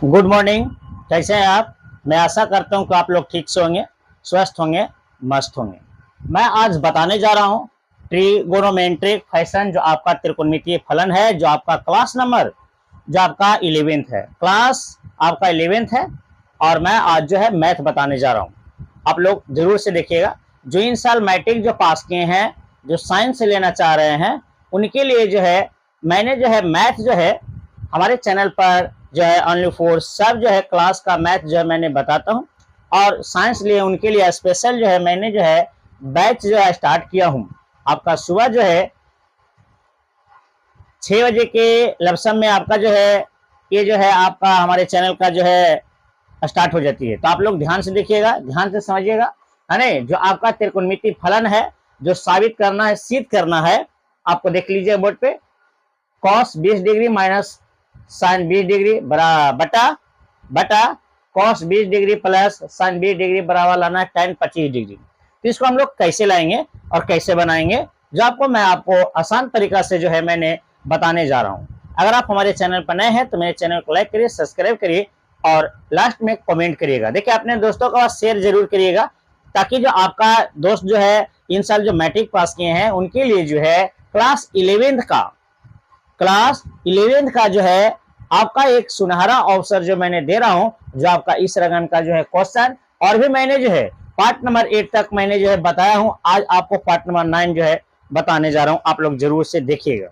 Good morning. कैसे हैं आप? मैं आशा करता हूं कि आप लोग ठीक से होंगे, स्वस्थ होंगे, मस्त होंगे। मैं आज बताने जा रहा हूं ट्रिगोनोमेट्रिक फंक्शन, जो आपका त्रिकोणमितीय फलन है, जो आपका क्लास नंबर, जो आपका 11th है, क्लास आपका 11th है। और मैं आज जो है मैथ बताने जा रहा हूं। आप लोग जरूर से देखिएगा। जो इन साल मैट्रिक जो पास किए हैं, जो साइंस से लेना चाह रहे हैं, उनके लिए जो है मैंने जो है मैथ जो है हमारे चैनल पर जो है ओनली फॉर सब जो है क्लास का मैथ जो है मैंने बताता हूँ। और साइंस लिए उनके लिए स्पेशल जो है मैंने जो है बैच जो है स्टार्ट किया हूँ। आपका सुबह जो है 6 बजे के लमसम में आपका जो है ये जो है आपका हमारे चैनल का जो है स्टार्ट हो जाती है। तो आप लोग ध्यान से देखिएगा, ध्यान से समझिएगा, है ना। जो आपका त्रिकोणमितीय फलन है, जो साबित करना है, सिद्ध करना है, आपको देख लीजिए बोर्ड पे। Cos 20 degree minus sine 20 degree बटा बटा cos 20 degree plus sine 20 degree बराबर लाना है tan 25 डिग्री। तो इसको हम लोग कैसे लाएंगे और कैसे बनाएंगे, जो मैं आपको आसान तरीका से जो है मैंने बताने जा रहा हूँ। अगर आप हमारे चैनल पर नए हैं तो मेरे चैनल को लाइक करिए, सब्सक्राइब करिए और लास्ट में कमेंट करिएगा। देखिए, अपने दोस्तों के पास शेयर जरूर करिएगा, ताकि जो आपका दोस्त जो है इन साल जो मैट्रिक पास किए हैं, उनके लिए जो है क्लास 11th का जो है आपका एक सुनहरा अवसर जो मैंने दे रहा हूं। जो आपका इस रगन का जो है क्वेश्चन, और भी मैंने जो है पार्ट नंबर 8 तक मैंने जो है बताया हूं। आज आपको पार्ट नंबर 9 जो है बताने जा रहा हूं। आप लोग जरूर से देखिएगा।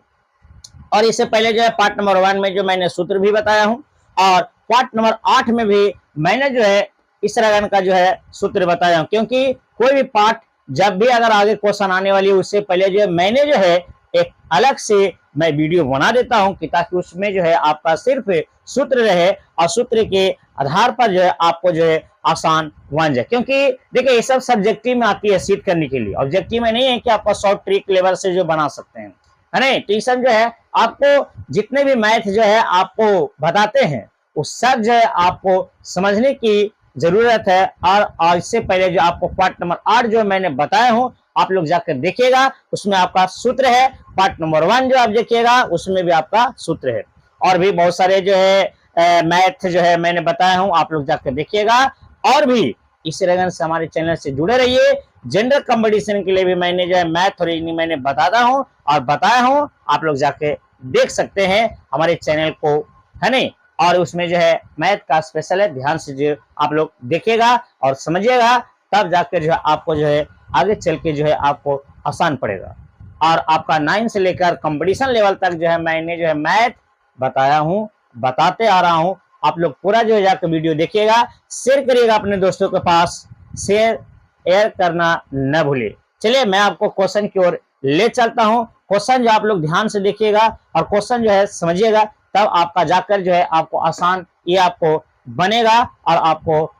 और इससे पहले जो है पार्ट नंबर 1 में जो मैंने सूत्र भी बताया हूं, और पार्ट नंबर 8 में भी मैंने जो है इस रगन का जो है सूत्र बताया हूं। क्योंकि कोई भी पार्ट जब भी अगर आगे क्वेश्चन आने वाली है, उससे पहले जो है मैंने जो है एक अलग से मैं वीडियो बना देता हूं, कि ताकि उसमें जो है आपका सिर्फ सूत्र रहे, और सूत्र के आधार पर जो है आपको जो है आसान बन जाए। क्योंकि देखिए, ये सब सब्जेक्टिव में आती है सिद्ध करने के लिए, ऑब्जेक्टिव में नहीं है कि आपका शॉर्ट ट्रिक लेवल से जो बना सकते हैं, है ना। ट्यूशन जो है आपको जितने भी मैथ जो है आपको बताते हैं, उस सब जो है आपको समझने की जरूरत है। और इससे पहले जो आपको पार्ट नंबर 8 जो मैंने बताया हूँ, आप लोग जाकर देखिएगा, उसमें आपका सूत्र है। पार्ट नंबर 1 जो आप देखिएगा, उसमें भी आपका सूत्र है। और भी बहुत सारे जो है मैथ जो है मैंने बताया हूँ, आप लोग जाकर देखिएगा। और भी इसी रगन से हमारे चैनल से जुड़े रहिए। जनरल कंपटीशन के लिए भी मैंने जो है मैथ और रीजनिंग मैंने बताता हूँ और बताया हूँ। आप लोग जाके देख सकते हैं हमारे चैनल को, है नहीं। और उसमें जो है मैथ का स्पेशल है, ध्यान से जो आप लोग देखिएगा और समझिएगा, तब जाकर जो है आपको जो है आगे चल के जो है आपको आसान पड़ेगा। और आपका 9 से लेकर कंपटीशन लेवल तक जो है मैंने जो है मैथ बताया हूँ, बताते आ रहा हूँ। आप लोग पूरा जो है जाकर वीडियो देखिएगा, शेयर करिएगा अपने दोस्तों के पास, शेयर करना न भूलिए। चलिए, मैं आपको क्वेश्चन की ओर ले चलता हूँ। क्वेश्चन जो आप लोग ध्यान से देखिएगा और क्वेश्चन जो है समझिएगा, तब आपका जाकर जो है आपको आसान ये आपको बनेगा। और आपको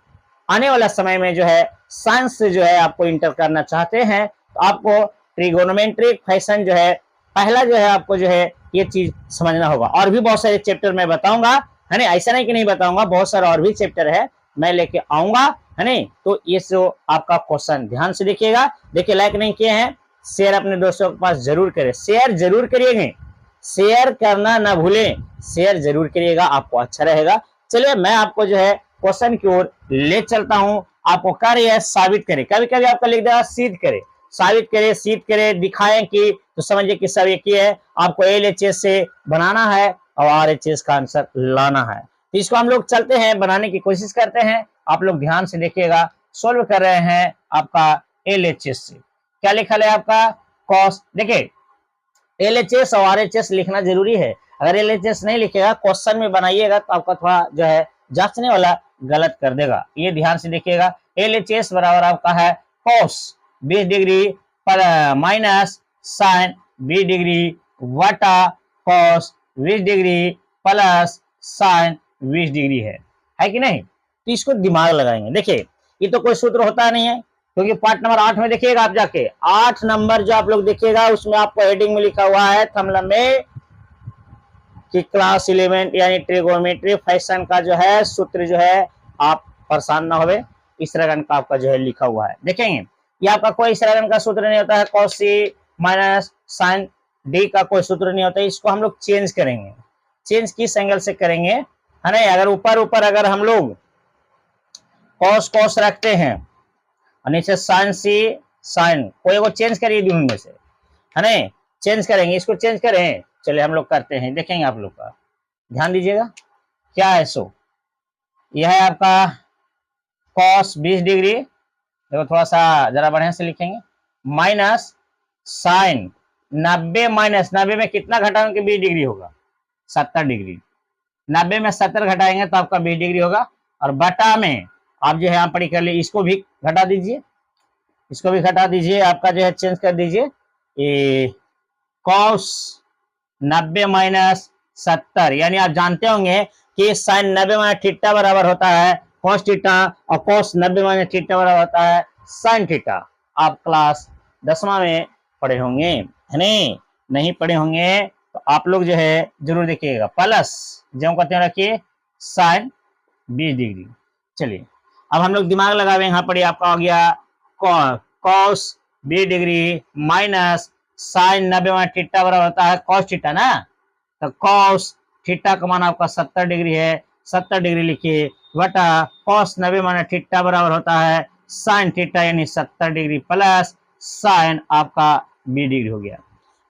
आने वाला समय में जो है साइंस से जो है आपको इंटर करना चाहते हैं, तो आपको ट्रिगोनोमेट्रिक फंक्शन जो है पहला जो है आपको जो है ये चीज समझना होगा। और भी बहुत सारे चैप्टर मैं बताऊंगा, है ना। ऐसा नहीं कि नहीं बताऊंगा, बहुत सारे और भी चैप्टर है मैं लेके आऊंगा, है नहीं। तो ये जो आपका क्वेश्चन ध्यान से देखिएगा। देखिए, लाइक नहीं किए हैं, शेयर अपने दोस्तों के पास जरूर करें, शेयर जरूर करिएगा, शेयर करना ना भूलें, शेयर जरूर करिएगा, आपको अच्छा रहेगा। चलिए, मैं आपको जो है क्वेश्चन की ओर ले चलता हूं। आपको कार्य है साबित करें, कभी कभी आपका लिख देगा सिद्ध करे, साबित करे, सिद्ध करे, दिखाएं कि, तो समझिए कि सब एक ही है। आपको LHS से बनाना है और RHS का आंसर लाना है। तो इसको हम लोग चलते हैं, बनाने की कोशिश करते हैं। आप लोग ध्यान से देखिएगा, सोल्व कर रहे हैं आपका LHS से। क्या लिखा है आपका कॉस। देखिए, LHS और RHS लिखना जरूरी है। अगर LHS नहीं लिखेगा, क्वेश्चन में बनाइएगा, तो आपका थोड़ा जो है जांचने वाला गलत कर देगा। ये ध्यान से देखिएगा। LHS बराबर आपका है cos 20 डिग्री पर माइनस साइन 20 डिग्री वटा cos 20 degree plus sine 20 degree है कि नहीं। तो इसको दिमाग लगाएंगे। देखिए, ये तो कोई सूत्र होता नहीं है, क्योंकि पार्ट नंबर 8 में देखिएगा, आप जाके 8 नंबर जो आप लोग देखिएगा, उसमें आपको हेडिंग में लिखा हुआ है थंबनेल में कि क्लास 11 यानी ट्रिगोनोमेट्रिक फंक्शन का जो है सूत्र जो है, आप परेशान ना होवे, इस रगन का आपका जो है लिखा हुआ है। देखेंगे, ये आपका कोई इस रगन का सूत्र नहीं होता है। cos c minus sine D का कोई सूत्र नहीं होता है। इसको हम लोग चेंज करेंगे। चेंज किस एंगल से करेंगे, है ना। अगर ऊपर ऊपर अगर हम लोग कॉस कॉस रखते हैं और नीचे साइन सी साइन, कोई को चेंज करिए दोनों में से, है ना, चेंज करेंगे, इसको चेंज करें। चलिए हम लोग करते हैं, देखेंगे आप लोग का, ध्यान दीजिएगा क्या है। सो यह है आपका कॉस 20 डिग्री, देखो थोड़ा सा जरा बढ़िया से लिखेंगे, माइनस साइन 90, माइनस 90 में कितना घटाएंगे 20 डिग्री होगा 70 डिग्री, 90 में 70 घटाएंगे तो आपका 20 डिग्री होगा। और बटा में आप जो है यहाँ पढ़ी कर लिए, इसको भी घटा दीजिए, इसको भी घटा दीजिए, आपका जो है चेंज कर दीजिए, ये कॉस 90 माइनस 70, यानी आप जानते होंगे कि साइन 90 माइनस थीटा बराबर होता है कॉस थीटा, और कॉस 90 माइनस थीटा बराबर होता है साइन थीटा। आप क्लास 10वां में पढ़े होंगे, है नहीं पढ़े होंगे तो आप लोग जो है जरूर देखिएगा। प्लस जो कहते हैं रखिए साइन 20 डिग्री। चलिए अब हम लोग दिमाग लगावे, यहाँ पर आपका हो गया cos 20 degree minus sine 90 minus theta बराबर होता है कॉस थीटा ना, तो कॉस थीटा का मान आपका 70 डिग्री है, 70 डिग्री लिखिए, बटा कॉस 90 माइनस थीटा बराबर होता है साइन थीटा, यानी 70 डिग्री प्लस साइन आपका 20 डिग्री हो गया।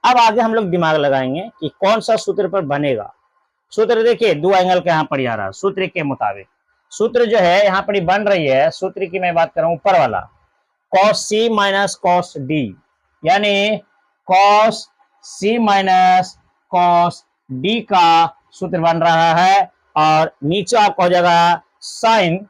अब आगे हम लोग दिमाग लगाएंगे कि कौन सा सूत्र पर बनेगा। सूत्र देखिए दो एंगल के यहाँ पर आ रहा है, सूत्र के मुताबिक सूत्र जो है यहाँ पर बन रही है, सूत्र की मैं बात कर रहा हूं ऊपर वाला, कॉस सी माइनस कॉस डी, यानी कॉस सी माइनस कॉस डी का सूत्र बन रहा है, और नीचे आपको हो जाएगा साइन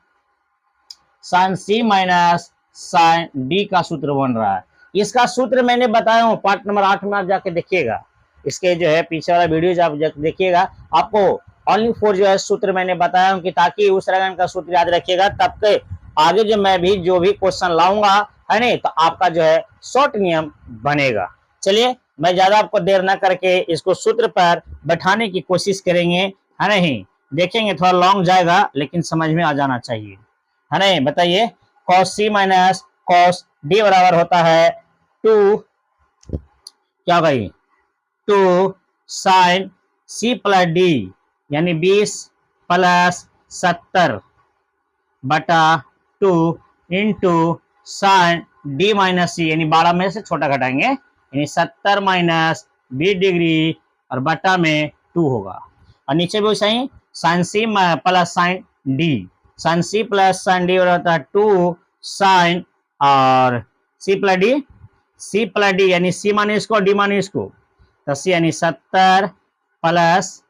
साइन सी माइनस साइन डी का सूत्र बन रहा है। इसका सूत्र मैंने बताया हूं पार्ट नंबर 8 में, आप जाके देखिएगा, इसके जो है पीछे वाला वीडियो आप देखिएगा, आपको ओनली फॉर जो है सूत्र मैंने बताया हूं कि ताकि उस रगन का सूत्र याद रखिएगा, तब के आगे जो मैं भी जो भी क्वेश्चन लाऊंगा, है नहीं, तो आपका जो है शॉर्ट नियम बनेगा। चलिए मैं ज्यादा आपको देर ना करके इसको सूत्र पर बैठाने की कोशिश करेंगे, है नहीं, देखेंगे थोड़ा लॉन्ग जाएगा लेकिन समझ में आ जाना चाहिए, है नहीं। बताइए कॉस सी माइनस कॉस डी बराबर होता है 2, क्या होगा ये 2 साइन सी प्लस डी, यानी 20 प्लस 70 बटा 2 इंटू साइन डी माइनस सी, यानी 12 में से छोटा घटाएंगे, यानी 70 माइनस 20 डिग्री और बटा में 2 होगा। और नीचे भी वैसे ही sign C plus sign D, sign C plus sign D होता है 2 साइन और सी प्लस डी, यानी सी माने इसको डी माने इसको, तो सी यानी 70 प्लस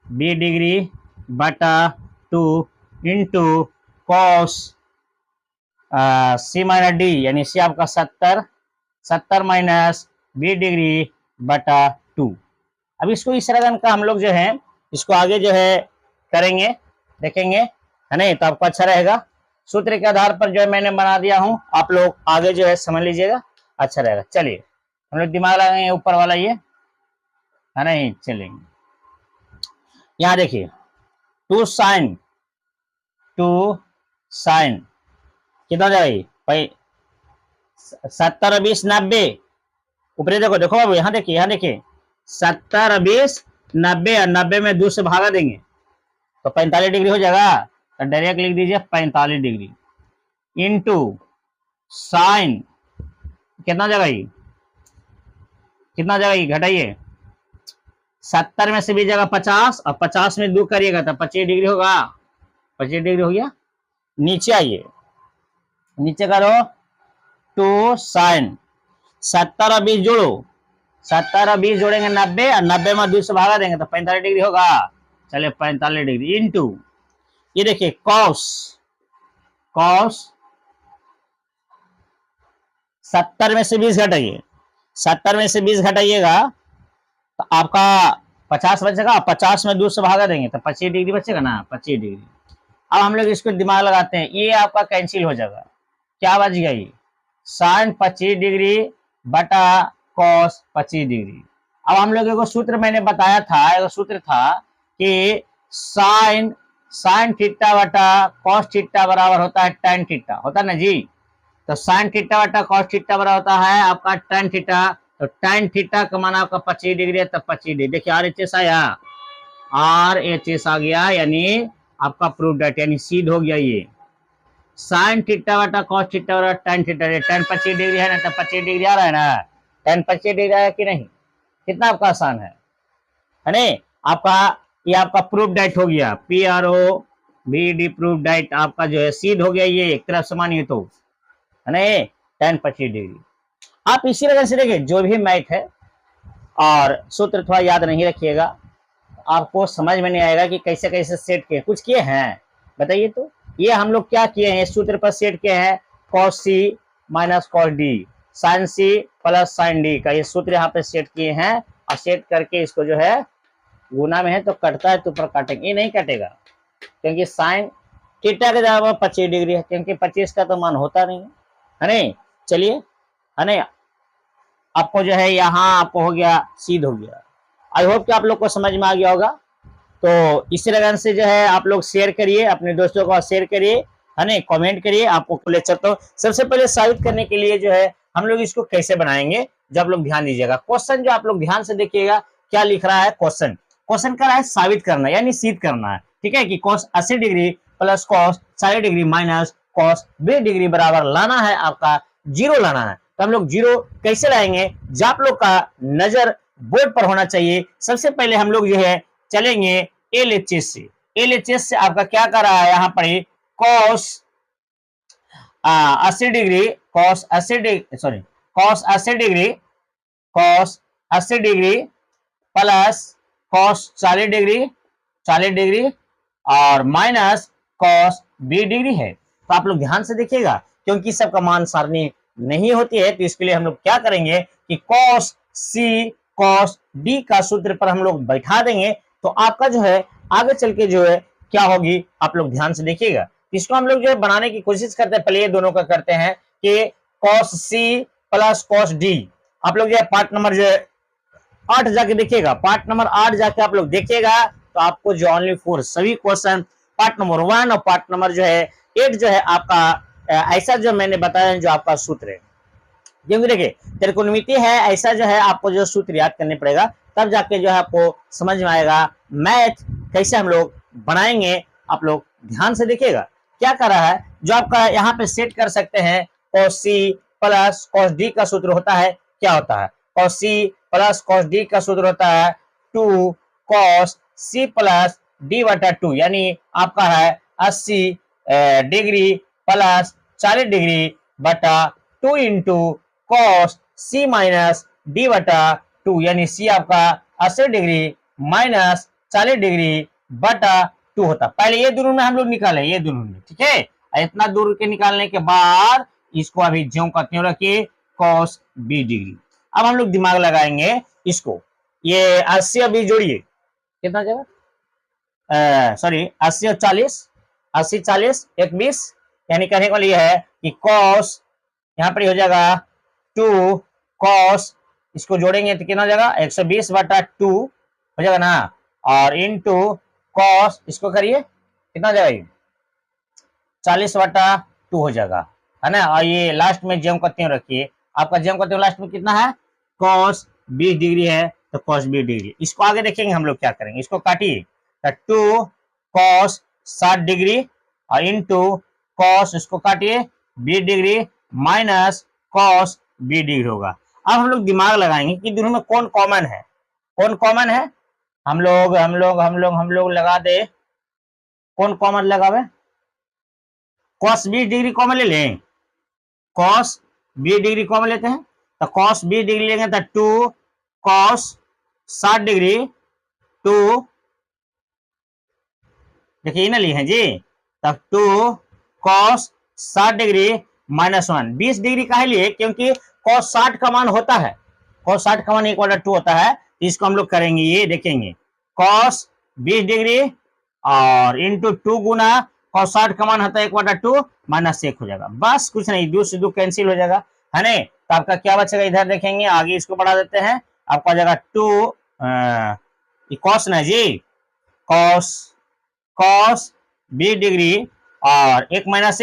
20 डिग्री बटा 2 इंटू कॉस सी माइनस डी, यानी सी आपका 70 माइनस 20 डिग्री बटा 2। अब इसको इस रगन का हम लोग जो है इसको आगे जो है करेंगे, देखेंगे, है नहीं, तो आपको अच्छा रहेगा। सूत्र के आधार पर जो है मैंने बना दिया हूं, आप लोग आगे जो है समझ लीजिएगा, अच्छा रहेगा। चलिए हम लोग दिमाग लगाएंगे ऊपर वाला ये, है नहीं, चलेंगे यहाँ देखिए 2 साइन कितना जाएगा 70 और 20 90, ऊपर देखो देखो बाबू, यहाँ देखिए 70 और 20 90, और 90 में 2 से भागा देंगे तो 45 डिग्री हो जाएगा, तो डायरेक्ट लिख दीजिए 45 डिग्री इंटू साइन कितना जगह ये, कितना जगह ये घटाइए, 70 में से भी जगह 50 और 50 में 2 करिएगा तो 25 डिग्री होगा, 25 डिग्री हो गया। नीचे आइए, नीचे करो 2 साइन 70 और 20 जोड़ो, 70 और 20 जोड़ेंगे 90, और 90 में 2 से भागा देंगे तो 45 डिग्री होगा। चलिए 45 डिग्री इंटू ये देखिए कॉस 70 में से 20 घटाइए, 70 में से 20 घटाइएगा तो आपका 50 बचेगा, 50 में 2 से भागा देंगे तो 25 डिग्री बचेगा ना, 25 डिग्री। अब हम लोग इसको दिमाग लगाते हैं, ये आपका कैंसिल हो जाएगा, क्या बच गया ये साइन 25 डिग्री बटा कॉस 25 डिग्री। अब हम लोग को सूत्र मैंने बताया था, एक सूत्र था कि साइन थीटा बटा कॉस थीटा बराबर होता है tan थीटा, होता ना जी, तो साइन थीटा बटा कॉस थीटा बराबर होता है आपका tan थीटा, तो tan थीटा का मान आपका 25 डिग्री है, तब 25 डिग्री देखिए RHS आया, RHS आ गया, यानी आपका प्रूफ डेट यानी सीध हो गया ये। साइन थीटा बटा कॉस थीटा बटा tan थीटा, tan 25 डिग्री है ना, तो 25 डिग्री आ रहा है ना, tan 25 डिग्री आया कि नहीं, कितना आपका आसान है नहीं। आपका ये आपका प्रूफ डेट हो गया, PROVD प्रूफ डेट आपका जो है सीध हो गया, ये एक तरफ समान ये तो है नहीं, tan 25 डिग्री। आप इसी वजह से देखिए जो भी मैथ है और सूत्र थोड़ा याद नहीं रखिएगा, आपको समझ में नहीं आएगा कि कैसे कैसे सेट किए, कुछ किए हैं बताइए तो। ये हम लोग क्या किए हैं, सूत्र पर सेट किए हैं cos C minus cos D, sin C plus sin D का ये सूत्र यहाँ पे सेट किए हैं, और सेट करके इसको जो है गुना में है तो कटता है तो ऊपर काटेंगे, ये नहीं कटेगा क्योंकि साइन थीटा के जगह 25 डिग्री है, क्योंकि 25 का तो मान होता नहीं है नहीं। चलिए है नहीं, आपको जो है यहाँ आपको हो गया सीध हो गया। आई होप कि आप लोग को समझ में आ गया होगा। तो इसी लगन से जो है आप लोग शेयर करिए, अपने दोस्तों को शेयर करिए है नहीं, कमेंट करिए। आपको लेक्चर तो सबसे पहले साबित करने के लिए जो है हम लोग इसको कैसे बनाएंगे, जब आप लोग ध्यान दीजिएगा क्वेश्चन जो आप लोग ध्यान से देखिएगा क्या लिख रहा है। क्वेश्चन कर रहा है साबित करना यानी सिद्ध करना है, ठीक है, कि cos 80 degree plus cos 40 degree minus cos 20 degree बराबर लाना है आपका जीरो लाना है। तो हम लोग जीरो कैसे लाएंगे, जब आप लोग का नजर बोर्ड पर होना चाहिए। सबसे पहले हम लोग जो है चलेंगे LHS से। LHS से आपका क्या कर रहा है यहाँ पर cos 80 degree cos 80 degree plus cos 40 degree और माइनस cos 20 डिग्री है। तो आप लोग ध्यान से देखिएगा, क्योंकि सबका मान सारणी नहीं होती है, तो इसके लिए हम लोग क्या करेंगे कि cos C cos D का सूत्र पर हम लोग बैठा देंगे, तो आपका जो है आगे चल के जो है क्या होगी आप लोग ध्यान से देखिएगा। इसको हम लोग जो है बनाने की कोशिश करते हैं, पहले ये दोनों का करते हैं कि cos C plus cos D। आप लोग जो है पार्ट नंबर जो है 8 जाके देखिएगा, पार्ट नंबर 8 जाके आप लोग देखिएगा, तो आपको जो ओनली फॉर सभी क्वेश्चन पार्ट नंबर 1 और पार्ट नंबर जो है 8 जो है आपका ऐसा जो मैंने बताया जो आपका सूत्र है, क्योंकि देखिए त्रिकोणमिति है, ऐसा जो है आपको जो सूत्र याद करने पड़ेगा, तब जाके जो है आपको समझ में आएगा मैथ कैसे हम लोग बनाएंगे। आप लोग ध्यान से देखिएगा क्या कर रहा है, जो आपका यहाँ पे सेट कर सकते हैं cos C plus cos D का सूत्र होता है, क्या होता है cos C plus cos D का सूत्र होता है 2 cos C प्लस D बटा 2, यानी आपका है 80 डिग्री प्लस 40 डिग्री बटा 2 into cos C minus D बटा 2, यानी C आपका 80 डिग्री माइनस 40 डिग्री बटा 2 होता। पहले ये दोनों में हम लोग निकाले, ये दोनों में, ठीक है। इतना दूर के निकालने के बाद इसको अभी ज्यों का त्यों रखिए cos 20 डिग्री। अब हम लोग दिमाग लगाएंगे इसको, ये 80 अभी जोड़िए कितना जगह, सॉरी 80 और 40, 80 40 एक 20, यानी कहने को लिए है कि cos यहाँ पर हो जाएगा 2 cos, इसको जोड़ेंगे तो कितना जाएगा 120 बटा 2 हो जाएगा ना, और इनटू cos इसको करिए कितना जाएगा 40 बटा 2 हो जाएगा, है ना। और ये लास्ट में ज्यों का त्यों रखिए, आपका ज्यों का त्यों लास्ट में कितना है cos 20 डिग्री है, तो cos 20 डिग्री। इसको आगे देखेंगे हम लोग क्या करेंगे, इसको काटिए तो 2 cos 60 डिग्री और इनटू cos इसको काटिए 20 डिग्री माइनस cos 20 डिग्री होगा। अब हम लोग दिमाग लगाएंगे कि दोनों में कौन कॉमन है, कौन कॉमन है। हम लोग लगा दे, कौन कॉमन लगावे, cos 20 डिग्री कॉमन ले लें, cos 20 डिग्री कॉमन लेते हैं, तो cos 20 डिग्री लेंगे तो 2 cos 60 डिग्री 2, देखिए ना लिए हैं जी, तब 2 cos 60 डिग्री माइनस 1, 20 डिग्री का है लिए क्योंकि cos 60 का मान होता है, cos 60 का मान 1/2 होता है। इसको हम लोग करेंगे, ये देखेंगे cos 20 डिग्री और इंटू 2 गुना cos 60 का मान होता है 1/2 माइनस 1 हो जाएगा, बस कुछ नहीं, 2 से 2 कैंसिल हो जाएगा, है नहीं। तो आपका क्या बचेगा, इधर देखेंगे आगे इसको बढ़ा देते हैं, आपका जाएगा 2 cos ना जी, cos 20 डिग्री और 1 माइनस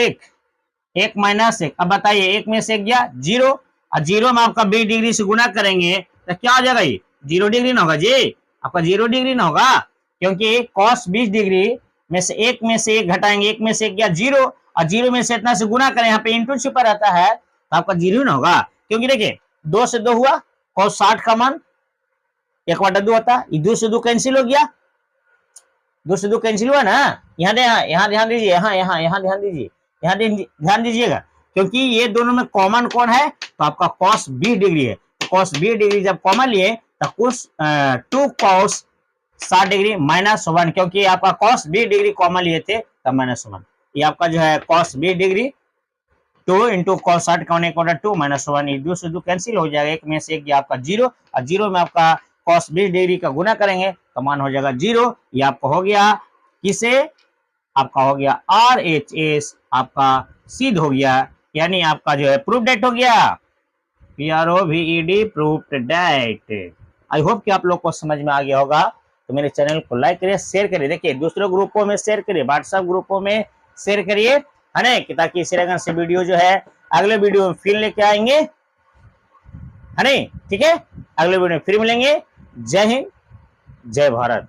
1, अब बताइए 1 में से 1 गया 0, और 0 में आपका 20 डिग्री से गुना करेंगे तो क्या हो जाएगा, ये 0 डिग्री ना होगा जी, आपका 0 डिग्री ना होगा, क्योंकि cos 20 डिग्री में से एक घटाएंगे, एक में से एक गया 0 और 0 में से इतना से गुना करें, यहाँ पे इंटू छिपा रहता है तो आपका 0 ना होगा, क्योंकि देखिए 2 से 2 हुआ cos 60 का मान 1/2 होता है, 2 से 2 कैंसिल हो गया, 2 से 2 कैंसिल हुआ ना। यहाँ ध्यान दीजिए, यहाँ ध्यान दीजिए, यहाँ ध्यान दीजिएगा, क्योंकि ये दोनों में कॉमन कौन है तो आपका cos 20 डिग्री है। cos 20 डिग्री जब कॉमन लिए तो कुछ 2 cos 60 डिग्री -1, क्योंकि आपका cos 20 डिग्री कॉमन लिए थे तब -1। ये आपका जो है cos 20 डिग्री 2 इंटू cos 60 का 1/2 -1, ये 2 से 2 कैंसिल हो जाएगा, एक में से एक आपका 0 और 0 में आपका cos 20 डिग्री का गुना करेंगे तो मान हो जाएगा 0। ये आपका हो गया किसे, आपका हो गया RHS, आपका सिद्ध हो गया, यानी आपका जो है प्रूफ डेट हो गया, PROVED प्रूफ डेट। आई होप कि आप लोग को समझ में आ गया होगा। तो मेरे चैनल को लाइक करिए, शेयर करिए, देखिए दूसरे ग्रुपों में शेयर करिए, व्हाट्सएप ग्रुपों में शेयर करिए, है ना, ताकि इसी तरह से वीडियो जो है अगले वीडियो में फिर लेके आएंगे, है नहीं, ठीक है, अगले वीडियो में फिर मिलेंगे। जय हिंद, जय भारत।